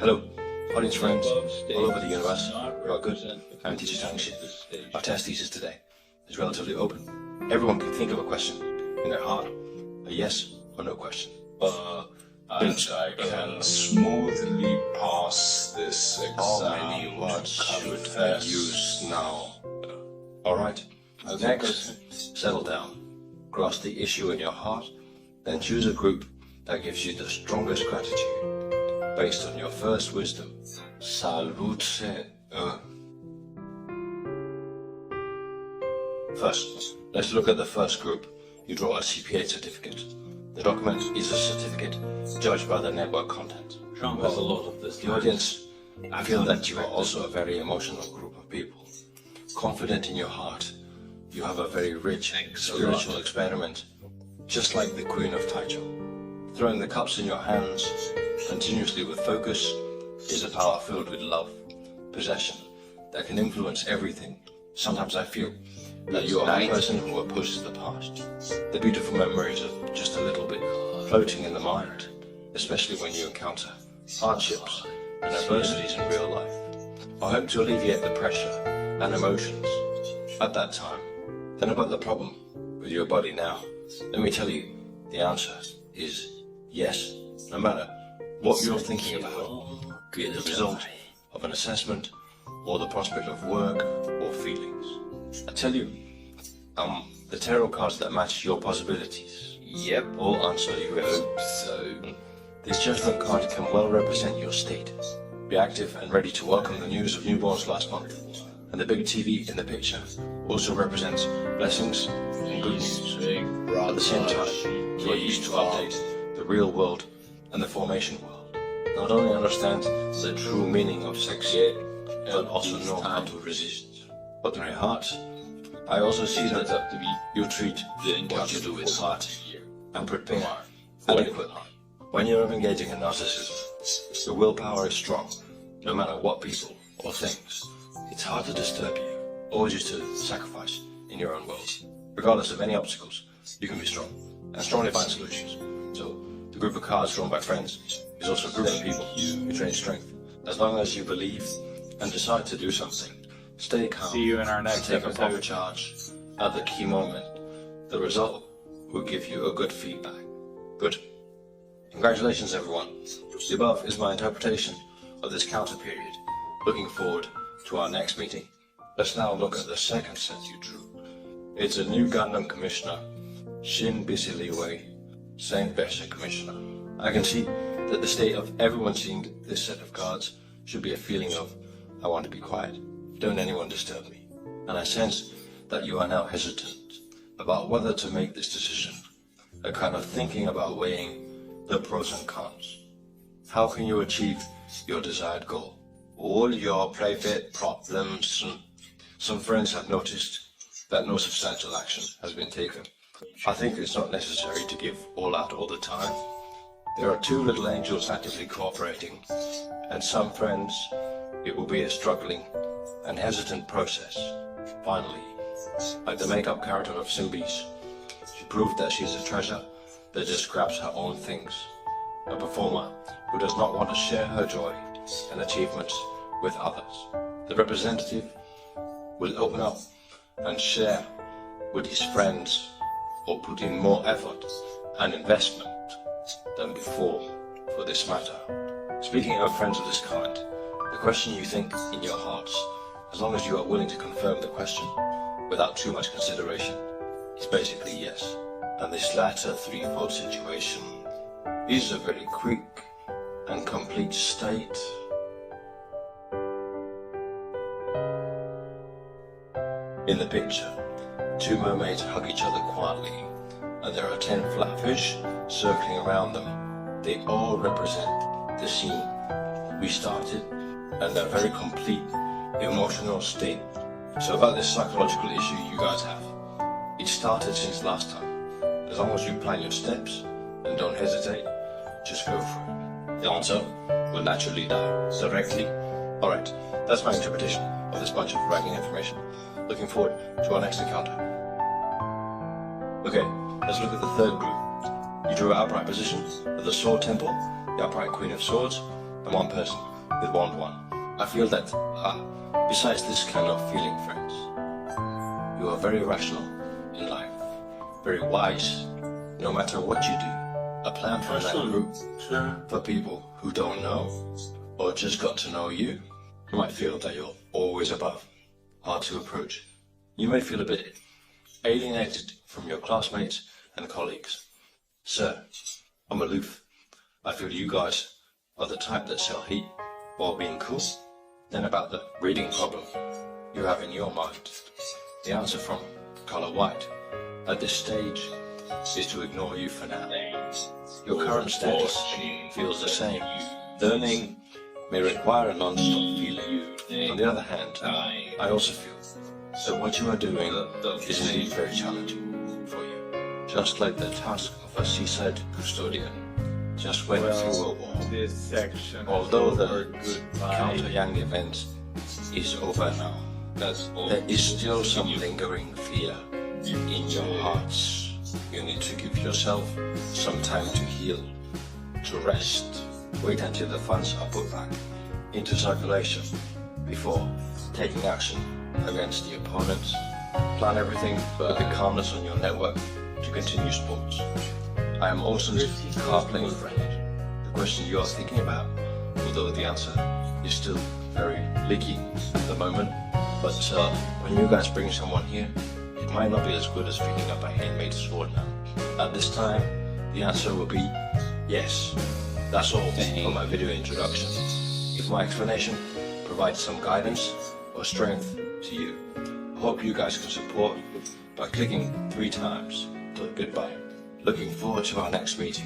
Hello, audience friends all over the universe who are good and teach Chinese. Our test thesis today is relatively open. Everyone can think of a question in their heart, a yes or no question. And I can smoothly pass this exam. How many words should I use now? Alright, next, settle down. Grasp the issue in your heart, then choose a group that gives you the strongest gratitude, based on your first wisdom. Salute. First, let's look at the first group. You draw a CPA certificate. The document is a certificate judged by the network content. There's a lot of this. The audience, I feel that you are also a very emotional group of people. Confident in your heart, you have a very rich spiritual experiment, just like the Queen of Taichung. Throwing the cups in your hands continuously with focus is a power filled with love, possession, that can influence everything. Sometimes I feel that you are a person who opposes the past. The beautiful memories are just a little bit floating in the mind, especially when you encounter hardships and adversities in real life. I hope to alleviate the pressure and emotions at that time. Then about the problem with your body now. Let me tell you, the answer is yes. No matter what you're thinking about, be it the result of an assessment or the prospect of work or feelings. I tell you, the tarot cards that match your possibilities. Yep. All answer you hope so. This judgment card can well represent your state. Be active and ready to welcome the news of newborns last month. And the big TV in the picture also represents blessings and good news. At the same time, you are used to update the real world and the formation world. Not only understand the true meaning of sex, but also know how to resist. But in your heart, I also see that you treat what you do with heart and prepare adequately. When you're engaging in narcissism, your willpower is strong, no matter what people or things. It's hard to disturb you, urge you to sacrifice in your own world. Regardless of any obstacles, you can be strong and strongly find solutions. So, the group of cards drawn by friends is also a group of people who train strength. As long as you believe and decide to do something, stay calm. See you in our next and take a proper episode. charge at the key moment. The result will give you a good feedback. Good. Congratulations, everyone. The above is my interpretation of this counter period. Looking forward to our next meeting. Let's now look at the second set you drew. It's a new Gundam Commissioner, Shin Bisiliwei, Saint Besha Commissioner. I can see that the state of everyone seeing this set of cards should be a feeling of, I want to be quiet, don't anyone disturb me. And I sense that you are now hesitant about whether to make this decision, a kind of thinking about weighing the pros and cons. How can you achieve your desired goal? All your private problems. Some friends have noticed that no substantial action has been taken. I think it's not necessary to give all out all the time. There are two little angels actively cooperating, and some friends, it will be a struggling and hesitant process. Finally, like the makeup character of Sylvie's, she proved that she's a treasure that just grabs her own things. A performer who does not want to share her joy and achievements with others. The representative will open up and share with his friends or put in more effort and investment than before for this matter. Speaking of friends of this kind, the question you think in your hearts, as long as you are willing to confirm the question without too much consideration, is basically yes. And this latter threefold situation is a very quick and complete state. In the picture, two mermaids hug each other quietly, and there are 10 flatfish circling around them. They all represent the scene we started and a very complete emotional state. So about this psychological issue you guys have, it started since last time. As long as you plan your steps and don't hesitate, just go for it. The answer will naturally die directly. Alright, that's my interpretation of this bunch of bragging information. Looking forward to our next encounter. Okay, let's look at the third group. You drew an upright position with the Sword Temple, the upright Queen of Swords, and one person with Wand 1. I feel that, besides this kind of feeling, friends, you are very rational in life, very wise, no matter what you do. A plan for that group, for people who don't know, or just got to know you. You might feel that you're always above, hard to approach. You may feel a bit alienated from your classmates and colleagues. Sir, I'm aloof. I feel you guys are the type that sell heat while being cool. Then about the reading problem you have in your mind. The answer from Color White at this stage is to ignore you for now. Your current status feels the same. Learning may require a non-stop feeling. On the other hand, I also feel that what you are doing is indeed very challenging for you. Just like the task of a seaside custodian just went through a war. This section. Although the counter-yang event is over now, there is still some lingering fear in your hearts. You need to give yourself some time to heal, to rest. Wait until the funds are put back into circulation before taking action against the opponents. Plan everything with the calmness on your network to continue sports. I am Olsen's card playing friend. The question you are thinking about, although the answer is still very leaky at the moment, but when you guys bring someone here, it might not be as good as picking up a handmade sword now. At this time, the answer will be yes. That's all for my video introduction. If my explanation provides some guidance or strength to you, I hope you guys can support by clicking 3 times. Goodbye. Looking forward to our next meeting.